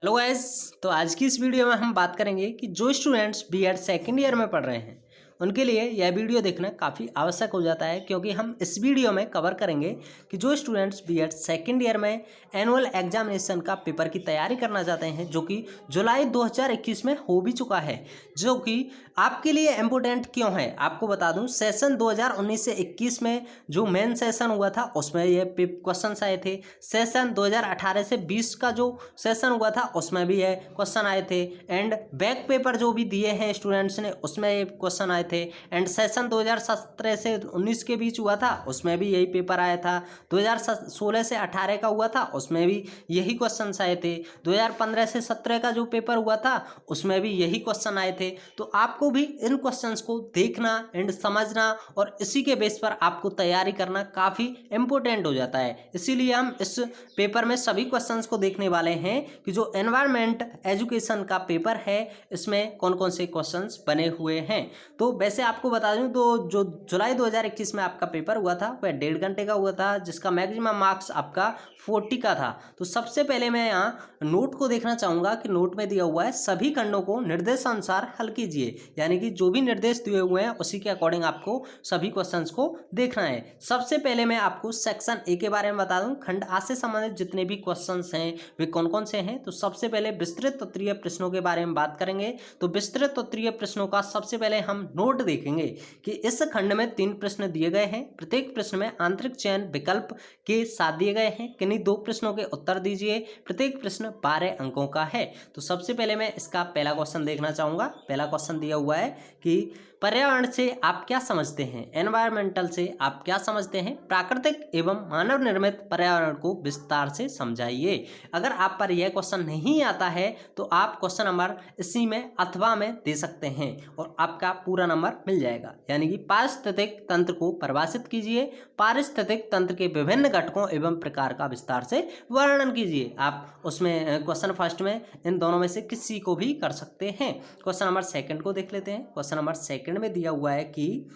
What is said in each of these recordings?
Hello guys. तो आज की इस वीडियो में हम बात करेंगे कि जो स्टूडेंट्स बीएड सेकेंड ईयर में पढ़ रहे हैं उनके लिए यह वीडियो देखना काफ़ी आवश्यक हो जाता है, क्योंकि हम इस वीडियो में कवर करेंगे कि जो स्टूडेंट्स बीएड सेकेंड ईयर में एनुअल एग्जामिनेशन का पेपर की तैयारी करना चाहते हैं, जो कि जुलाई 2021 में हो भी चुका है, जो कि आपके लिए इम्पोर्टेंट क्यों है आपको बता दूं। सेशन 2019 से 21 में जो मेन सेशन हुआ था उसमें ये क्वेश्चन आए थे। सेशन 2018 से 20 का जो सेशन हुआ था उसमें भी ये क्वेश्चन आए थे। एंड बैक पेपर जो भी दिए हैं स्टूडेंट्स ने उसमें ये क्वेश्चन आए थे। एंड सेशन 2017 से 19 के बीच हुआ था उसमें भी यही पेपर आया था। 2016 से 18 का हुआ था उसमें भी यही क्वेश्चन आए थे। 2015 से 17 का जो पेपर हुआ था उसमें भी यही क्वेश्चन आए थे। तो आपको भी इन क्वेश्चंस को देखना एंड समझना और इसी के बेस पर आपको तैयारी करना काफ़ी इम्पोर्टेंट हो जाता है। इसीलिए हम इस पेपर में सभी क्वेश्चंस को देखने वाले हैं कि जो एनवायरमेंट एजुकेशन का पेपर है इसमें कौन कौन से क्वेश्चंस बने हुए हैं। तो वैसे आपको बता दूं तो जो जुलाई 2021 में आपका पेपर हुआ था वह 1.5 घंटे का हुआ था, जिसका मैक्सिमम मार्क्स आपका 40 का था। तो सबसे पहले मैं यहाँ नोट को देखना चाहूँगा कि नोट में दिया हुआ है सभी खंडों को निर्देशानुसार हल कीजिए, यानी कि जो भी निर्देश दिए हुए हैं उसी के अकॉर्डिंग आपको सभी क्वेश्चंस को देखना है। सबसे पहले मैं आपको सेक्शन ए के बारे में बता दूं। खंड आ से संबंधित जितने भी क्वेश्चंस हैं वे कौन कौन से हैं। तो सबसे पहले विस्तृत उत्तरीय प्रश्नों के बारे में बात करेंगे। तो विस्तृत उत्तरीय प्रश्नों का सबसे पहले हम नोट देखेंगे कि इस खंड में 3 प्रश्न दिए गए हैं। प्रत्येक प्रश्न में आंतरिक चयन विकल्प के साथ दिए गए हैं। किन्हीं 2 प्रश्नों के उत्तर दीजिए। प्रत्येक प्रश्न 12 अंकों का है। तो सबसे पहले मैं इसका पहला क्वेश्चन देखना चाहूंगा। पहला क्वेश्चन दिया हुआ है कि पर्यावरण से आप क्या समझते हैं। एनवायरमेंटल से आप क्या समझते हैं। प्राकृतिक एवं मानव निर्मित पर्यावरण को विस्तार से समझाइए। अगर आप पर यह क्वेश्चन नहीं आता है तो आप क्वेश्चन नंबर इसी में अथवा में दे सकते हैं और आपका पूरा नंबर मिल जाएगा। यानी कि पारिस्थितिक तंत्र को परिभाषित कीजिए। पारिस्थितिक तंत्र के विभिन्न घटकों एवं प्रकार का विस्तार से वर्णन कीजिए। आप उसमें क्वेश्चन फर्स्ट में इन दोनों में से किसी को भी कर सकते हैं। क्वेश्चन नंबर सेकंड को देख लेते हैं। क्वेश्चन नंबर सेकंड में दिया हुआ है कि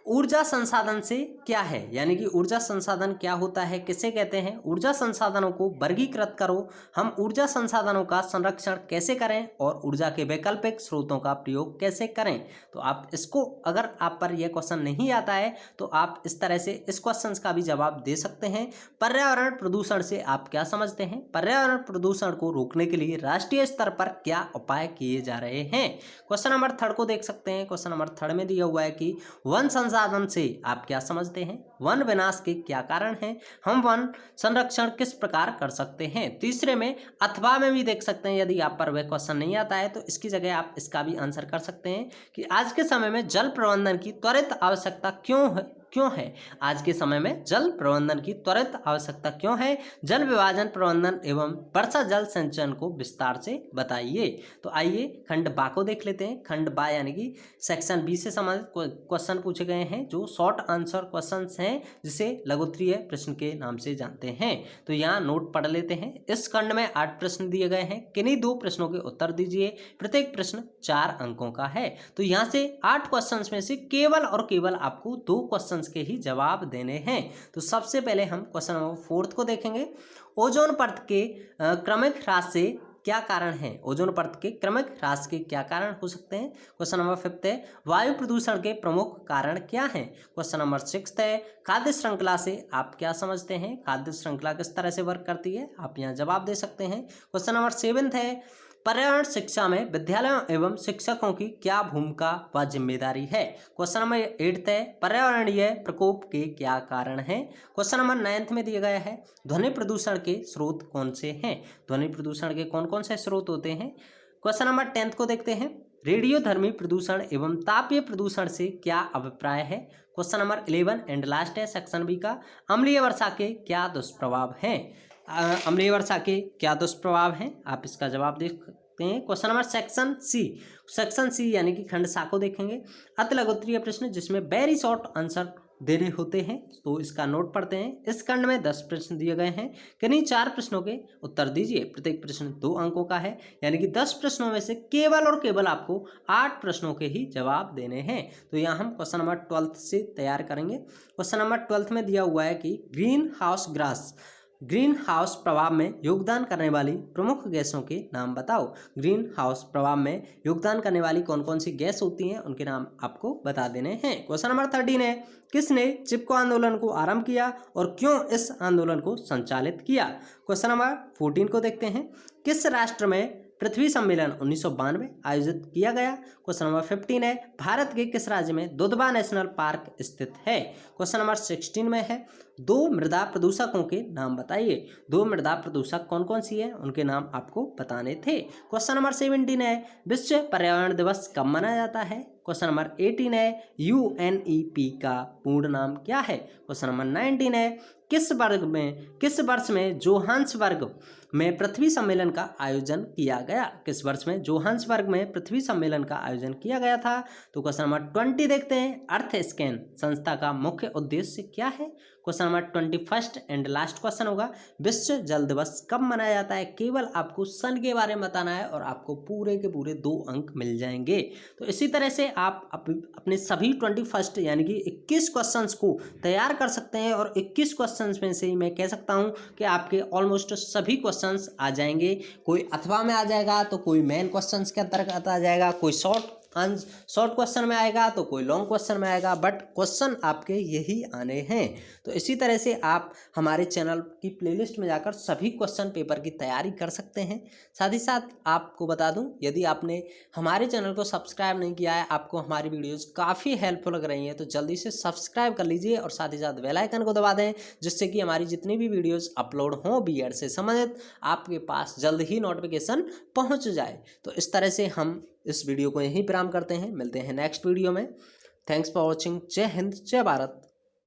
ऊर्जा संसाधन से क्या है, यानी कि ऊर्जा संसाधन क्या होता है, किसे कहते हैं। ऊर्जा संसाधनों को वर्गीकृत करो। हम ऊर्जा संसाधनों का संरक्षण कैसे करें और ऊर्जा के वैकल्पिक स्रोतों का प्रयोग कैसे करें। तो आप इसको, अगर आप पर यह क्वेश्चन नहीं आता है तो आप इस तरह से इस क्वेश्चन का भी जवाब दे सकते हैं। पर्यावरण प्रदूषण से आप क्या समझते हैं। पर्यावरण प्रदूषण को रोकने के लिए राष्ट्रीय स्तर पर क्या उपाय किए जा रहे हैं। क्वेश्चन नंबर थर्ड को देख सकते हैं। क्वेश्चन नंबर थर्ड में दिया हुआ है कि वन संसाधन से आप क्या समझते हैं। वन विनाश के क्या कारण हैं। हम वन संरक्षण किस प्रकार कर सकते हैं। तीसरे में अथवा में भी देख सकते हैं। यदि आप पर वह क्वेश्चन नहीं आता है तो इसकी जगह आप इसका भी आंसर कर सकते हैं कि आज के समय में जल प्रबंधन की त्वरित आवश्यकता क्यों है। आज के समय में जल प्रबंधन की त्वरित आवश्यकता क्यों है। जल विभाजन प्रबंधन एवं वर्षा जल संचयन को विस्तार से बताइए। तो आइए खंड बा को देख लेते हैं। खंड बा यानी कि सेक्शन बी से संबंधित क्वेश्चन पूछे गए हैं, जो शॉर्ट आंसर क्वेश्चन हैं, जिसे लघुत्तरीय प्रश्न के नाम से जानते हैं। तो यहाँ नोट पढ़ लेते हैं। इस खंड में 8 प्रश्न दिए गए हैं। किन्हीं 2 प्रश्नों के उत्तर दीजिए। प्रत्येक प्रश्न 4 अंकों का है। तो यहाँ से 8 क्वेश्चन में से केवल और केवल आपको 2 क्वेश्चन के ही जवाब देने हैं। तो सबसे पहले हम क्वेश्चन नंबर 4 को देखेंगे। ओजोन परत के क्रमिक ह्रास से क्या कारण है। ओजोन परत के क्रमिक ह्रास के क्या कारण हो सकते हैं। क्वेश्चन नंबर 5 है वायु प्रदूषण के प्रमुख कारण क्या हैं। क्वेश्चन नंबर 6 है खाद्य श्रृंखला से आप क्या समझते हैं। खाद्य श्रृंखला किस तरह से वर्क करती है, आप यहाँ जवाब दे सकते हैं। क्वेश्चन नंबर 7 है पर्यावरण शिक्षा में विद्यालयों एवं शिक्षकों की क्या भूमिका व जिम्मेदारी है। क्वेश्चन नंबर 8 है पर्यावरणीय प्रकोप के क्या कारण हैं। क्वेश्चन नंबर 9 में दिया गया है ध्वनि प्रदूषण के स्रोत कौन से हैं। ध्वनि प्रदूषण के कौन कौन से स्रोत होते हैं। क्वेश्चन नंबर 10 को देखते हैं। रेडियोधर्मी प्रदूषण एवं तापीय प्रदूषण से क्या अभिप्राय है। क्वेश्चन नंबर 11 एंड लास्ट है सेक्शन बी का अम्लीय वर्षा के क्या दुष्प्रभाव हैं। अम्लीय वर्षा के क्या दुष्प्रभाव हैं, आप इसका जवाब देख सकते हैं। क्वेश्चन नंबर सेक्शन सी यानी कि खंड सा को देखेंगे। अति लघुत्तरीय प्रश्न जिसमें वेरी शॉर्ट आंसर देने होते हैं, तो इसका नोट पढ़ते हैं। इस खंड में 10 प्रश्न दिए गए हैं। किन्हीं 4 प्रश्नों के उत्तर दीजिए। प्रत्येक प्रश्न 2 अंकों का है, यानी कि 10 प्रश्नों में से केवल और केवल आपको 8 प्रश्नों के ही जवाब देने हैं। तो यहाँ हम क्वेश्चन नंबर 12 से तैयार करेंगे। क्वेश्चन नंबर 12 में दिया हुआ है कि green house grass green house प्रभाव में योगदान करने वाली प्रमुख गैसों के नाम बताओ। ग्रीन हाउस प्रभाव में योगदान करने वाली कौन कौन सी गैस होती हैं, उनके नाम आपको बता देने हैं। क्वेश्चन नंबर 13 है, किसने चिपको आंदोलन को आरंभ किया और क्यों इस आंदोलन को संचालित किया। क्वेश्चन नंबर 14 को देखते हैं, किस राष्ट्र में पृथ्वी सम्मेलन 1992 आयोजित किया गया। क्वेश्चन नंबर 15 है, भारत के किस राज्य में दुधवा नेशनल पार्क स्थित है। क्वेश्चन नंबर 16 में है, दो मृदा प्रदूषकों के नाम बताइए। दो मृदा प्रदूषक कौन कौन सी है, उनके नाम आपको बताने थे। क्वेश्चन नंबर 17 है, विश्व पर्यावरण दिवस कब मनाया जाता है। क्वेश्चन नंबर 18 है, UNEP का पूर्ण नाम क्या है। क्वेश्चन नंबर 19 है, किस वर्ष में जोहान्सबर्ग में पृथ्वी सम्मेलन का आयोजन किया गया। किस वर्ष में जोहान्सबर्ग में पृथ्वी सम्मेलन का आयोजन किया गया था। तो क्वेश्चन नंबर 20 देखते हैं, अर्थ स्कैन संस्था का मुख्य उद्देश्य क्या है। Question number 21 and last question होगा, विश्व जल दिवस कब मनाया जाता है। केवल आपको सन के बारे में बताना है और आपको पूरे के पूरे 2 अंक मिल जाएंगे। तो इसी तरह से आप अपने सभी 21 यानी कि 21 क्वेश्चंस को तैयार कर सकते हैं और 21 क्वेश्चंस में से मैं कह सकता हूं कि आपके ऑलमोस्ट सभी क्वेश्चंस आ जाएंगे। कोई अथवा में आ जाएगा तो कोई मेन क्वेश्चंस के अंतर्गत आ जाएगा, कोई शॉर्ट क्वेश्चन में आएगा तो कोई लॉन्ग क्वेश्चन में आएगा, बट क्वेश्चन आपके यही आने हैं। तो इसी तरह से आप हमारे चैनल की प्लेलिस्ट में जाकर सभी क्वेश्चन पेपर की तैयारी कर सकते हैं। साथ ही साथ आपको बता दूं, यदि आपने हमारे चैनल को सब्सक्राइब नहीं किया है, आपको हमारी वीडियोस काफ़ी हेल्पफुल लग रही हैं, तो जल्दी से सब्सक्राइब कर लीजिए और साथ ही साथ बेल आइकन को दबा दें, जिससे कि हमारी जितनी भी वीडियोज़ अपलोड हों बीएड से संबंधित आपके पास जल्द ही नोटिफिकेशन पहुँच जाए। तो इस तरह से हम इस वीडियो को यहीं विराम करते हैं, मिलते हैं नेक्स्ट वीडियो में। Thanks for watching. जय हिंद, जय भारत।